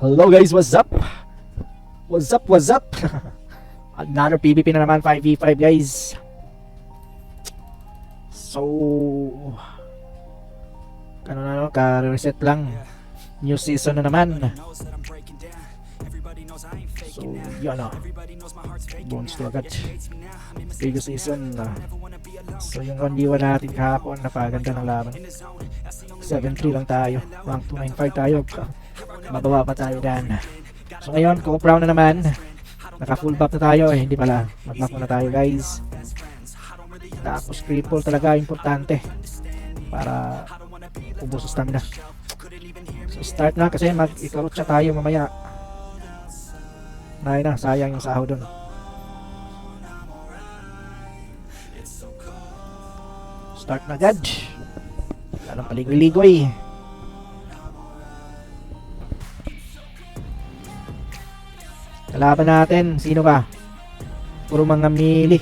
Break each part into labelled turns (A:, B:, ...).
A: Hello guys, what's up? What's up, what's up? Another PvP na naman, 5v5 guys. So ano na, ka-reset lang. New season na naman. So yun na, bones to agad. Previous season so yung 1v1 natin kahapon, napaganda ng laban. 7-3 lang tayo, 1-2-9-5 tayo. Mababa pa tayo dyan. So ngayon, co-brown na naman. Naka full buff na tayo hindi pala. Mag-buff na tayo guys. Tapos cripple talaga importante para ubos sa stamina. So start na kasi mag-ikarot siya tayo mamaya. Na, sayang yung sahod dun. Start na agad. Wala nang paligoy-ligoy. Kalaban natin, sino ka? Puro mga melee.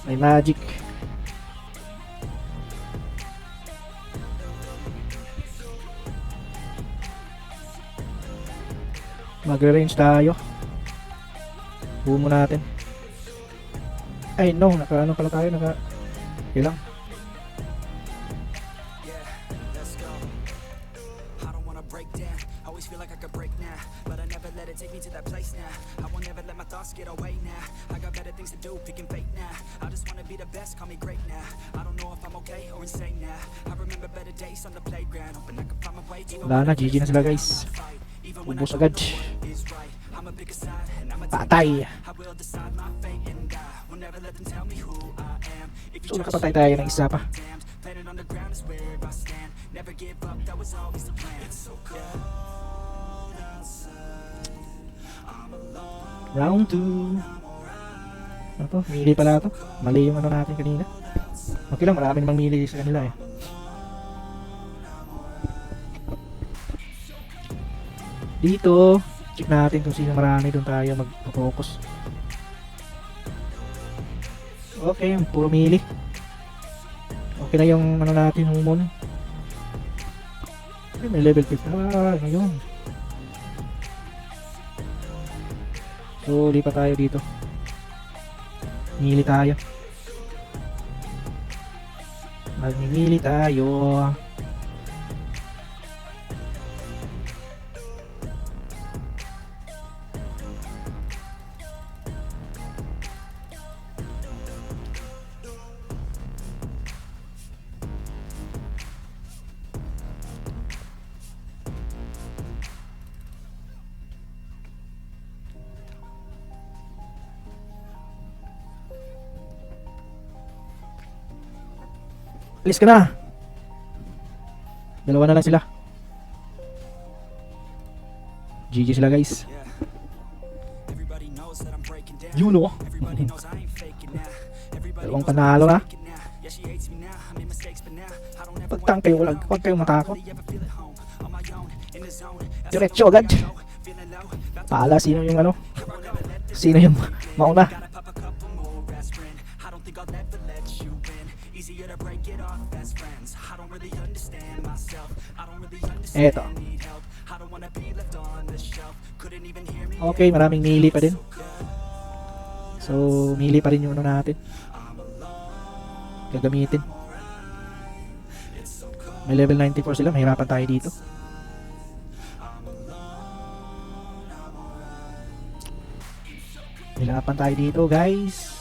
A: May magic. Mag-range tayo. Bumo natin. Ay no, naka ano pala tayo, naka ilang. Wala na, GG na sila guys. Ubos agad. Patay. So nakapatay tayo ng isa pa. Round 2. Ano to? Mili pala to. Mali yung ano natin kanina. Okay lang, marami namang mili sa kanila eh. Dito, check natin kung sino marami, doon tayo mag-focus. Okay, puro mili. Okay na yung ano natin, humon. Okay, may level 5. Ngayon. So, lipat tayo dito. Mili tayo. Magmimili tayo. Alis ka na. Dalawa na lang sila. GG sila guys. Yun o. Dalawang panalo na. Pagtang kayo, huwag kayong matakot. Diretso agad. Pala, sino yung ano? Sino yung mauna? Eto. Okay, maraming melee pa din. So, melee pa rin yung ano natin gagamitin. May level 94 sila, mahirapan tayo dito. Mahirapan tayo dito guys.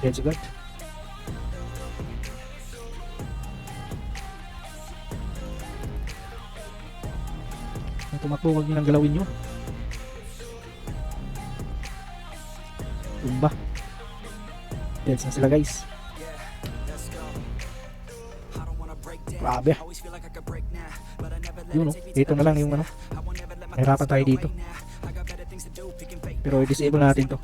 A: Let's go. Kung tumakbo, huwag nyo nang galawin nyo. Tumba. Let's na sila guys. Grabe. Yun o, dito na lang yung ano. Mahirapan tayo dito. Pero i-disable natin to.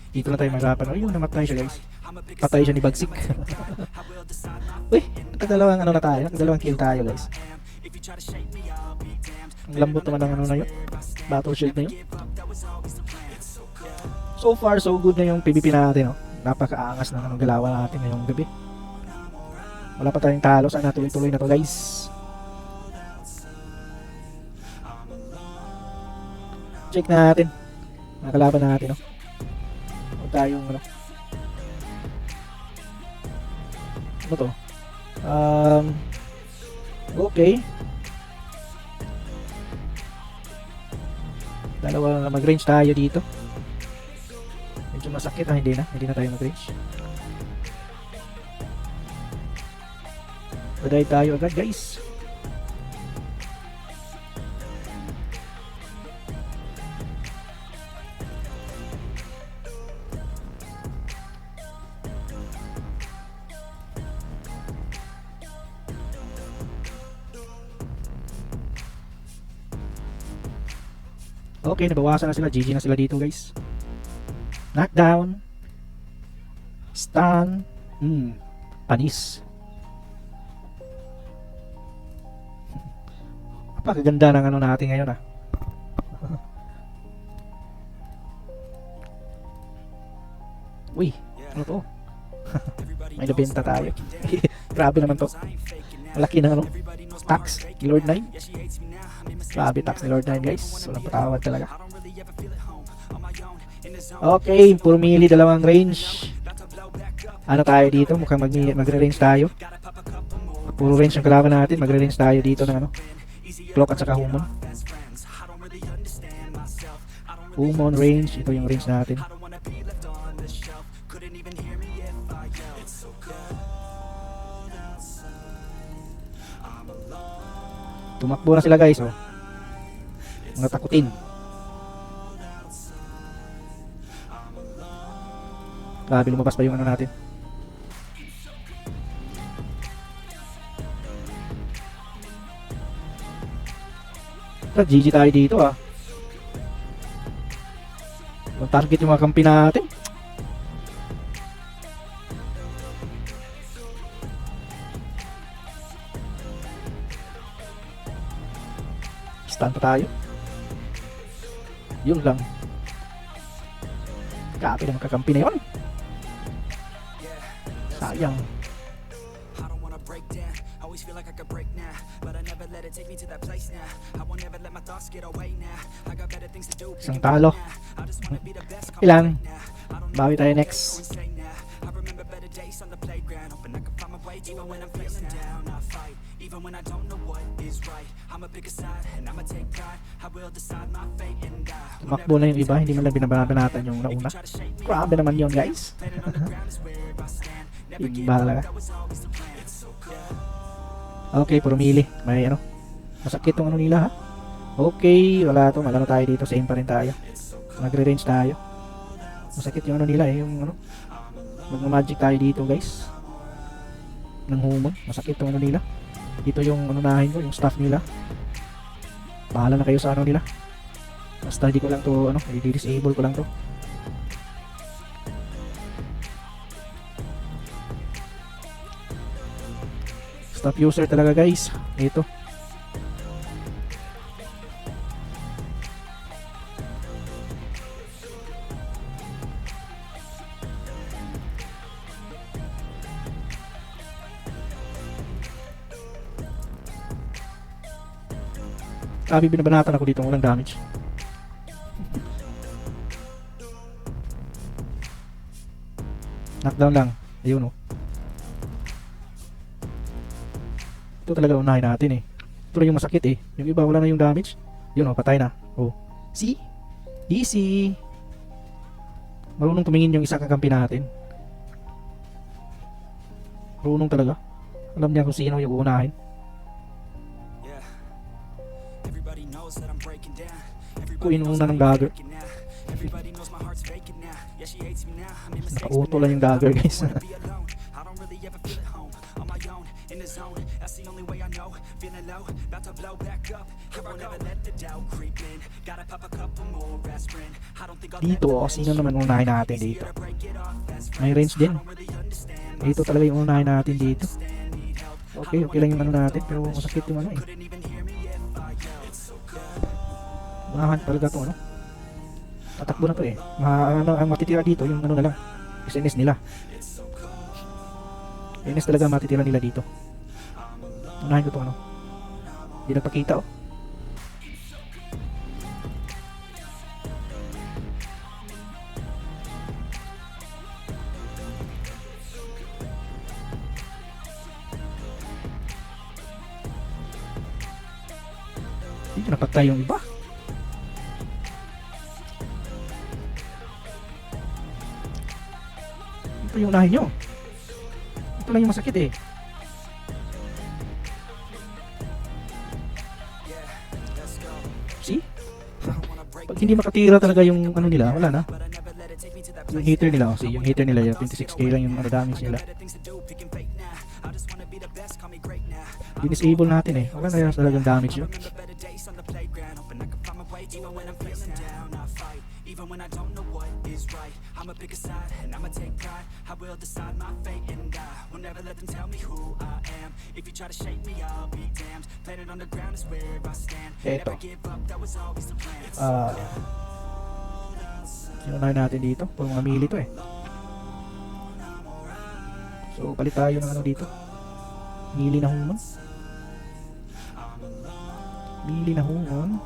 A: Dito na tayo magapan. Ayun, namatay siya guys. Patay siya ni Bagsik. Uy, nakadalawang ano na tayo. Nakadalawang kill tayo guys. Ang lambot naman ng ano na yun. Battle shield na yun. So far, so good na yung PvP natin. Oh. Napakaangas na ng galawan natin ngayong gabi. Wala pa tayong talo. Sana tuloy-tuloy na to guys. Check natin. Nakalaban natin. Oh. Huwag tayong ano. Ano to? Okay. Dalawa mag-range tayo dito. Medyo masakit. Hindi na tayo mag-range. Paday tayo agad guys. Okay, nabawasan na sila. GG na sila dito guys. Knockdown. Stun. Panis. Napakaganda ng ano natin ngayon ah. Uy, ano to? May nabenta tayo. Grabe naman to. Malaki ng ano. Tax ni Lord 9. Grabe tax ni Lord 9 guys. Walang patawad talaga. Okay, puro melee, dalawang range. Ano tayo dito? Mukhang magre-range tayo. Puro range yung kalaban natin. Magre-range tayo dito ng ano. Cloak at saka Humon. Humon range. Ito yung range natin. Tumakbo na sila guys oh. Mga takutin. Grabe, lumabas pa yung ano natin. GG tayo dito ah. Mag-target yung mga kampi natin. Stun pa tayo. Yun lang. Grabe naman kakampi na yun. Sayang. Isang talo. Ilang. Bawi tayo next. Tumakbo na yung iba. Hindi man lang binabanatan yung nauna. Grabe naman yun guys. Iba talaga. Okay, puro melee. May ano. Masakit tong ano nila ha. Okay, wala to. Magano tayo dito. Same pa rin tayo. Magre-range tayo. Masakit yung ano nila eh. Yung ano. Mag-magic tayo dito guys. Ng humon. Masakit tong ano nila. Dito yung unahin ko. Yung staff nila. Bahala na kayo sa ano nila. Basta hindi ko lang to ano. I-disable ko lang to. Staff user talaga guys. Ito. Sabi binabanatan ako dito, walang damage. Knockdown lang. Ayun oh. Ito talaga unahin natin eh. Ito lang yung masakit eh. Yung iba wala na yung damage. Yun oh, patay na. Oh. See? Easy. Marunong tumingin yung isang kakampi natin. Marunong talaga. Alam niya kung sino yung uunahin. Ko inuuna ng dagger. Naka-auto lang yung dagger guys. Dito, sino naman unahin natin dito? May range din. Dito talaga yung unahin natin dito. Okay, okay lang yung ano natin, pero masakit yung ano eh. Unahan talaga to, ano? Tatakbo na to eh. Ano, ang matitira dito, yung ano na lang. SNS nila. SNS talaga matitira nila dito. Unahin ko to, ano? Hindi nagpakita, oh. Hindi napatay yung iba. Ito yung unahin nyo. Ito lang yung masakit eh. See? Pag hindi makatira talaga yung ano nila, wala na. Yung heater nila, see, yung heater nila, yung 26k lang yung ano damage nila. Dinisable natin eh. Wala na talagang damage yun. Eto. Sinunahin natin dito. Puro mga mili to eh. So, palit tayo ng ano dito. Mili na humon. Mili na humon.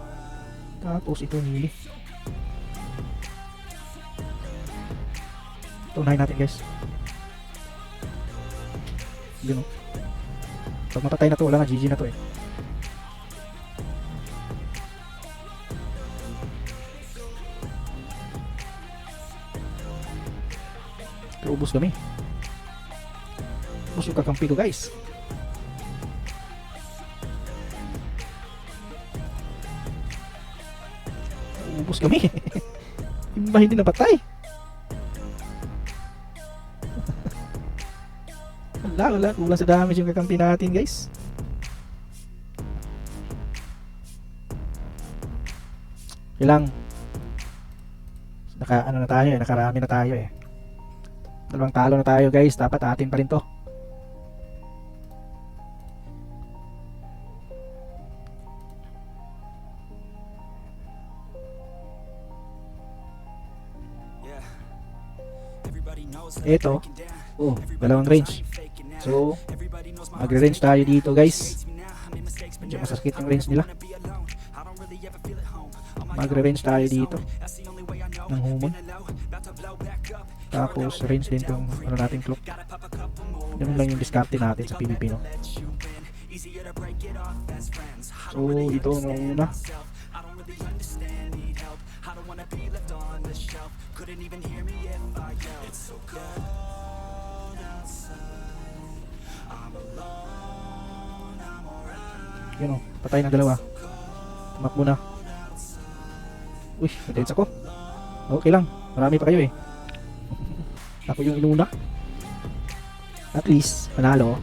A: Tapos ito mili. Ito unahin natin guys. Yun o. Pag mapatay na to, wala na, GG na to eh. Pero ubos kami. Ubos yung kakampi ko guys. Ubos kami. Yung ba hindi napatay? Wala. Kulang sa damage yung kakampi natin guys. Ilang ano na tayo eh, nakarami na tayo eh. Dalawang talo na tayo guys, dapat atin pa rin to. Ito, oh, dalawang range. So, magre-range tayo dito guys. Medyo masakit yung range nila. Magre-range tayo dito ng humon. Tapos range din tong ano natin clock. Ganun lang yung discarte natin sa PvP no. So ito ang una. Yun o, patay ng dalawa. Tumakbo na. Uy, na-dance ako. Okay lang, marami pa kayo eh. Ako yung inuna. At least, panalo.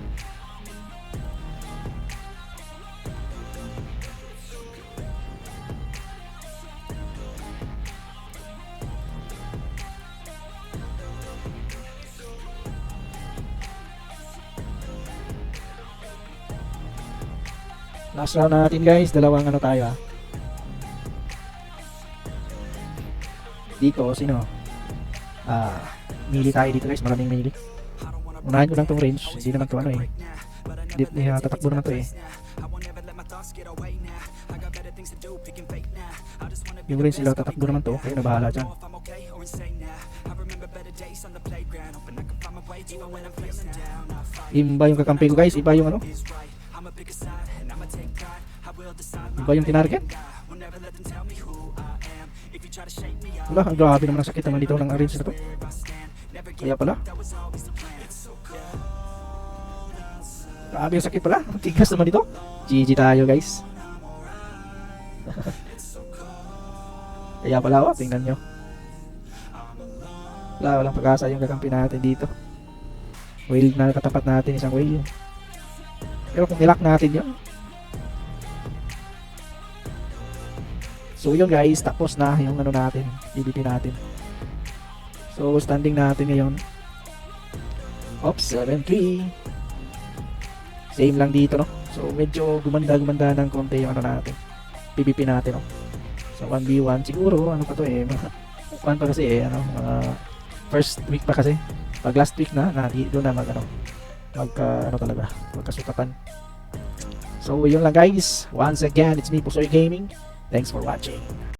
A: Last round na natin guys, dalawang ano tayo ha. Dito, sino? Mili tayo dito guys, maraming mili. Unahin ko lang tong range, hindi naman to ano eh. Hindi tatakbo naman to eh. Yung range sila tatakbo naman to, kayo na bahala dyan. Iba yung kakampi ko guys, iba yung ano. Iba yung tinarget. Wala, grabe naman ang sakit naman dito ng range na to. Kaya pala. Grabe yung sakit pala. Tigas naman dito. GG tayo guys. Kaya pala, oh, tingnan nyo. Walang pag-asa yung kakampi natin dito. Whale na katapat natin, isang whale. Pero kung nilock natin yun. So yun guys, tapos na yung ano natin, PvP natin. So standing natin ngayon. Oops, 7-3. Same lang dito, no? So medyo gumanda ng konti yung ano natin, PvP natin, no? So 1v1 siguro, ano pa to eh, fun pa kasi eh, ano, first week pa kasi. Pag last week na doon na ano talaga, magkasukatan. So yun lang guys, once again, it's me Pusoy Gaming. Thanks for watching.